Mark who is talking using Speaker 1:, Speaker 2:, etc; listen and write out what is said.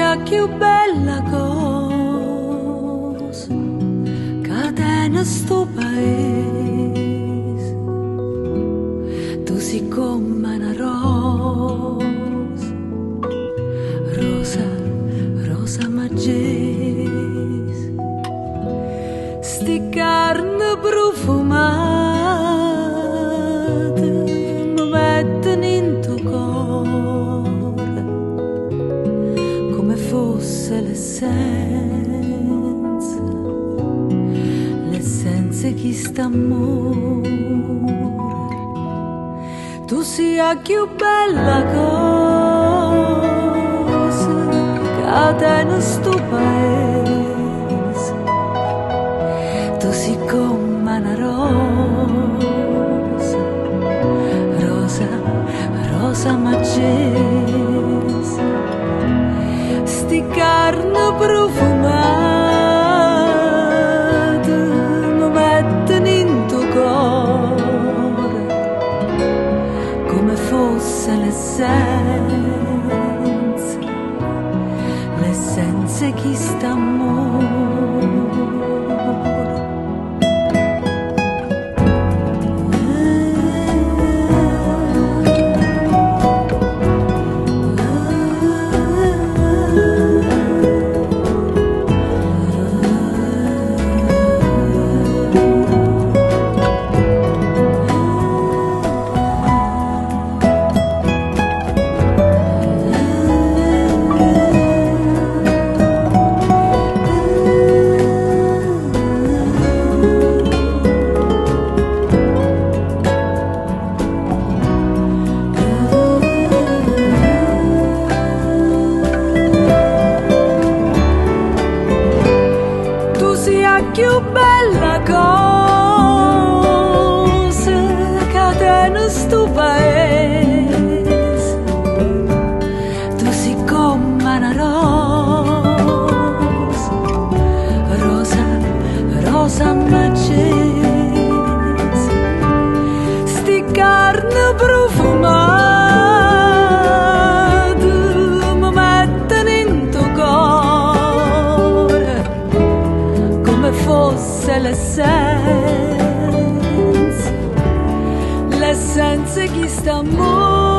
Speaker 1: sia più bella cosa che tiene sto paese. Tu sei come una rosa, rosa, rosa magese, sti carne profumate mi mettono in tuo cuore come fosse l'essenza chi sta amore. Tu sia più bella cosa che tiene sto paese. Tu sei come una rosa, rosa, rosa magese, sti carne profumate mi mettono in tuo cuore come fosse l'essenza chi sta amore. Più bella cosa che tiene sto paese. Tu sei come una rosa, rosa, rosa magese, sti carne profumate mi mettono in tuo cuore come fosse l'essenza chi sta amore.